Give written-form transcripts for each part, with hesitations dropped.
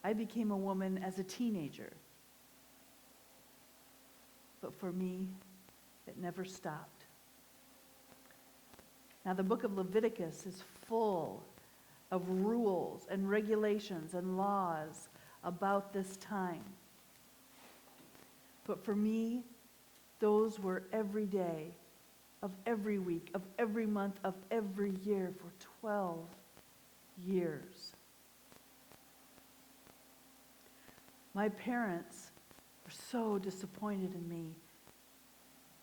I became a woman as a teenager. But for me, it never stopped. Now, the book of Leviticus is full of rules and regulations and laws about this time. But for me, those were every day of every week, of every month, of every year for 12 years. My parents were so disappointed in me.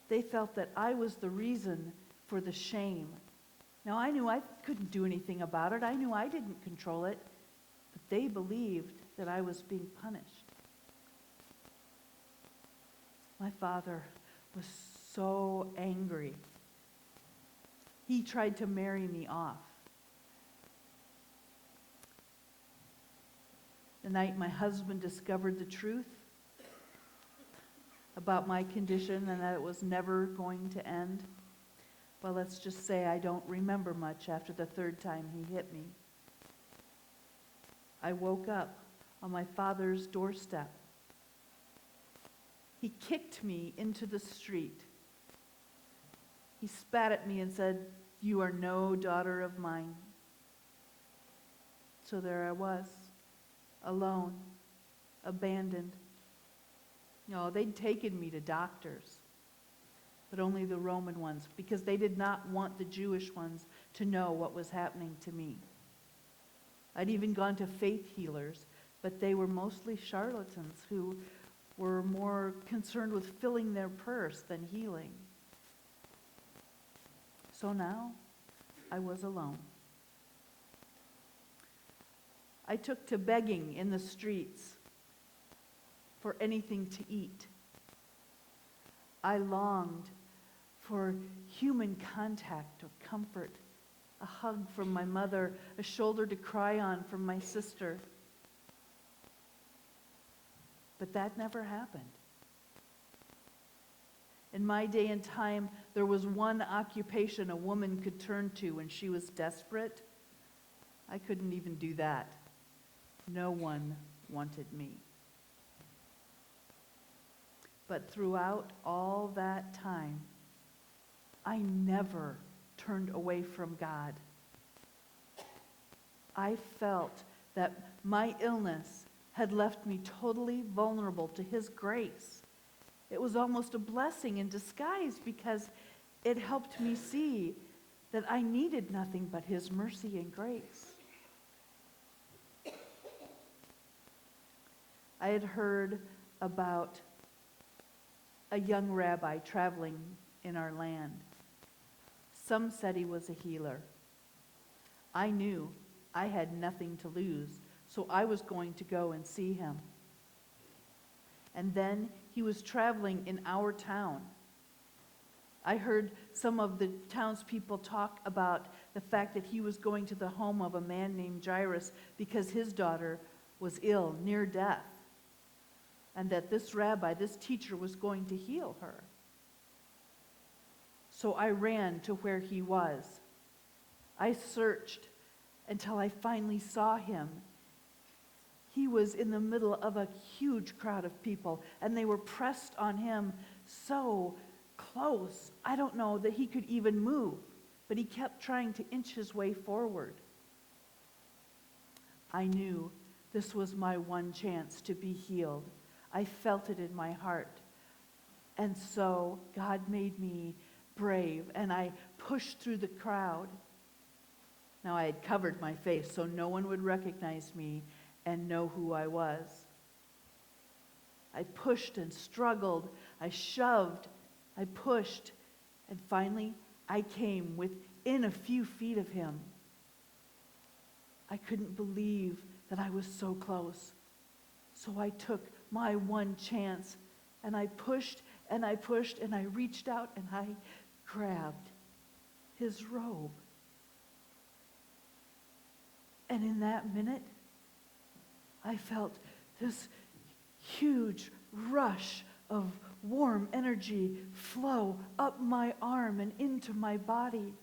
They felt that I was the reason for the shame. Now, I knew I couldn't do anything about it. I knew I didn't control it. But they believed that I was being punished. My father was so angry. He tried to marry me off. The night my husband discovered the truth about my condition and that it was never going to end, well, let's just say I don't remember much after the third time he hit me. I woke up on my father's doorstep. He kicked me into the street. He spat at me and said, "You are no daughter of mine." So there I was, alone, abandoned. No, they'd taken me to doctors, but only the Roman ones, because they did not want the Jewish ones to know what was happening to me. I'd even gone to faith healers, but they were mostly charlatans who were more concerned with filling their purse than healing. So now, I was alone. I took to begging in the streets for anything to eat. I longed for human contact or comfort, a hug from my mother, a shoulder to cry on from my sister. But that never happened. In my day and time, there was one occupation a woman could turn to when she was desperate. I couldn't even do that. No one wanted me. But throughout all that time, I never turned away from God. I felt that my illness had left me totally vulnerable to His grace. It was almost a blessing in disguise because it helped me see that I needed nothing but His mercy and grace. I had heard about a young rabbi traveling in our land. Some said he was a healer. I knew I had nothing to lose, so I was going to go and see him. And then he was traveling in our town. I heard some of the townspeople talk about the fact that he was going to the home of a man named Jairus because his daughter was ill, near death, and that this rabbi, this teacher, was going to heal her. So I ran to where he was. I searched until I finally saw him. He was in the middle of a huge crowd of people, and they were pressed on him so close. I don't know that he could even move, but he kept trying to inch his way forward. I knew this was my one chance to be healed. I felt it in my heart. And so God made me brave, and I pushed through the crowd. Now, I had covered my face so no one would recognize me and know who I was. I pushed and struggled. I shoved. I pushed. And finally, I came within a few feet of him. I couldn't believe that I was so close. So I took my one chance, and I pushed, and I pushed, and I reached out, and I grabbed his robe. And in that minute, I felt this huge rush of warm energy flow up my arm and into my body.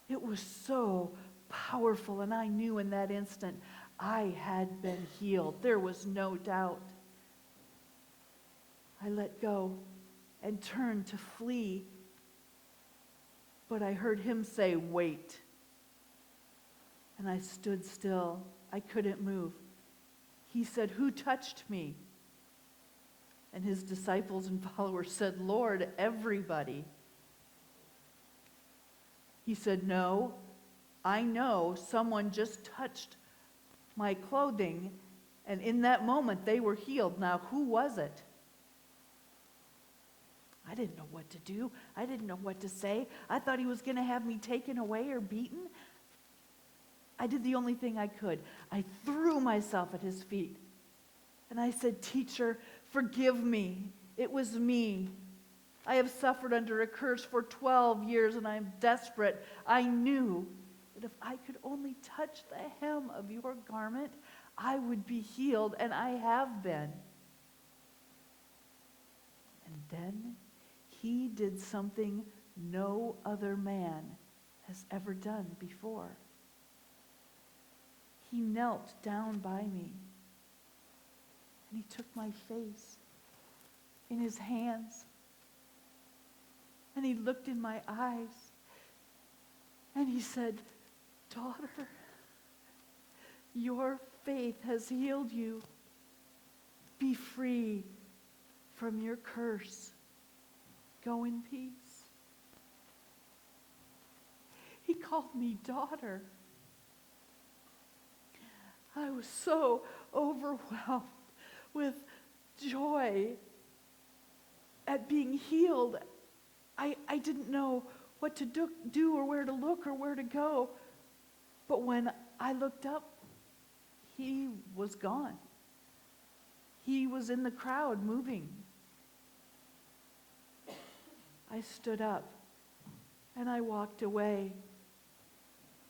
It was so powerful, and I knew in that instant I had been healed. There was no doubt. I let go and turned to flee, but I heard him say, "Wait." And I stood still. I couldn't move. He said, "Who touched me?" And his disciples and followers said, "Lord, everybody." He said, "No, I know someone just touched my clothing, and in that moment they were healed. Now, who was it?" I didn't know what to do. I didn't know what to say. I thought he was going to have me taken away or beaten. I did the only thing I could. I threw myself at his feet. And I said, "Teacher, forgive me. It was me. I have suffered under a curse for 12 years and I am desperate. I knew that if I could only touch the hem of your garment, I would be healed, and I have been." And then he did something no other man has ever done before. He knelt down by me, and he took my face in his hands, and he looked in my eyes, and he said, "Daughter, your faith has healed you. Be free from your curse. Go in peace." He called me daughter. I was so overwhelmed with joy at being healed. I didn't know what to do or where to look or where to go. But when I looked up, he was gone. He was in the crowd moving. I stood up and I walked away,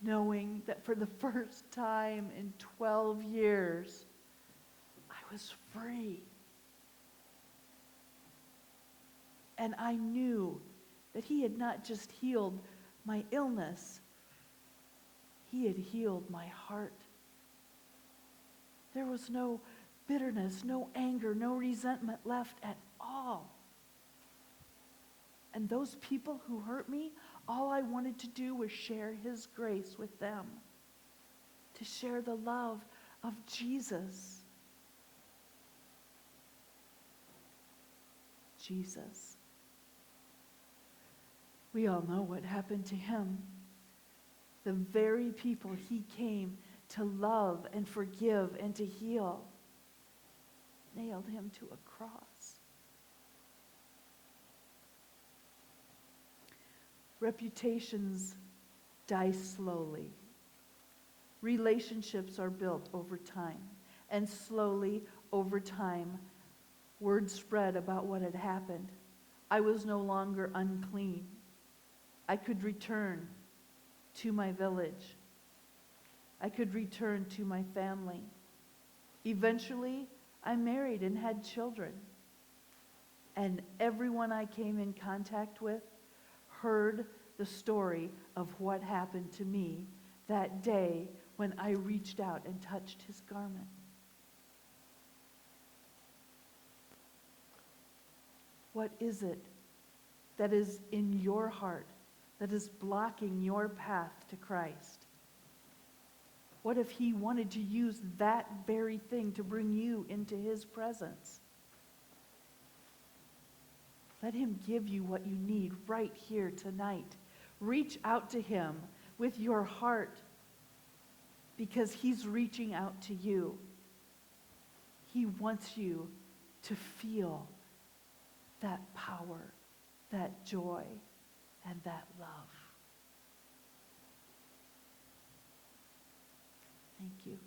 knowing that for the first time in 12 years, I was free. And I knew that he had not just healed my illness, he had healed my heart. There was no bitterness, no anger, no resentment left at all. And those people who hurt me, all I wanted to do was share his grace with them, to share the love of Jesus. Jesus. We all know what happened to him. The very people he came to love and forgive and to heal nailed him to a cross. Reputations die slowly. Relationships are built over time. And slowly, over time, word spread about what had happened. I was no longer unclean. I could return to my village. I could return to my family. Eventually, I married and had children. And everyone I came in contact with heard the story of what happened to me that day when I reached out and touched his garment. What is it that is in your heart that is blocking your path to Christ? What if he wanted to use that very thing to bring you into his presence? Let him give you what you need right here tonight. Reach out to him with your heart, because he's reaching out to you. He wants you to feel that power, that joy, and that love. Thank you.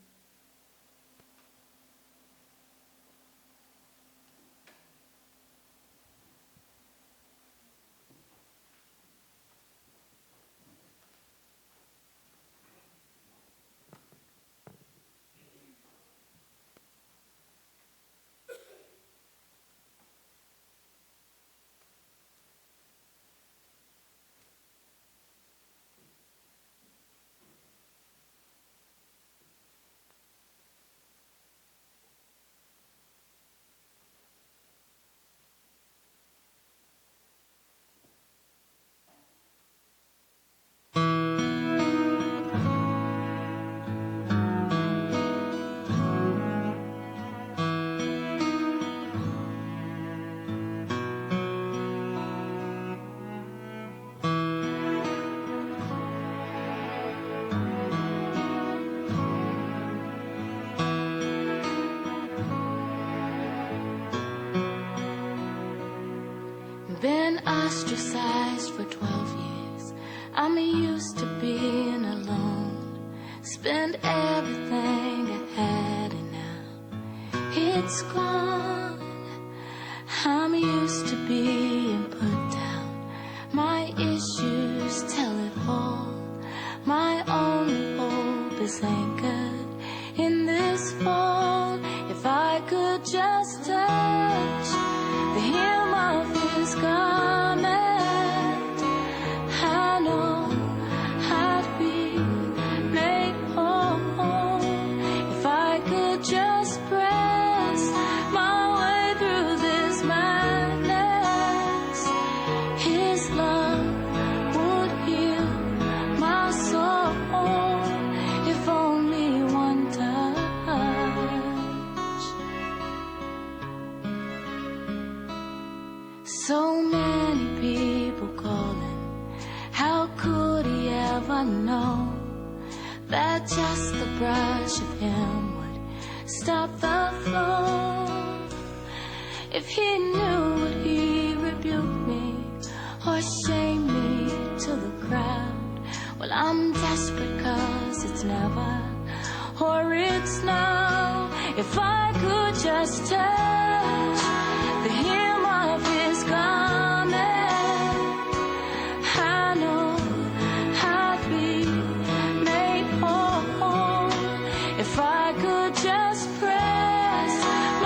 ostracized for 12 years. I'm used to being alone. Spend everything I had and now it's gone. I'm used to being put down. My issues tell it all. My only hope is anchored in this fall. If I could just touch the hem of his garment, I know I'd be made whole. If I could just press my way through this madness, his love would heal my soul. If only one touch. So many people calling. How could he ever know that just the brush of him would stop the flow? If he knew, would he rebuke me or shame me to the crowd? Well, I'm desperate 'cause it's never or it's now. If I could just touch the hem of his garment, I know I'd be made whole. If I could just press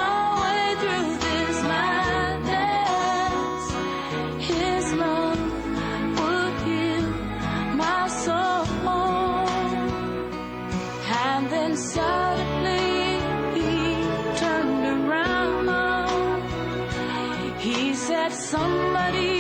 my way through this madness, his love would heal my soul. And then suddenly he turned around. He said, somebody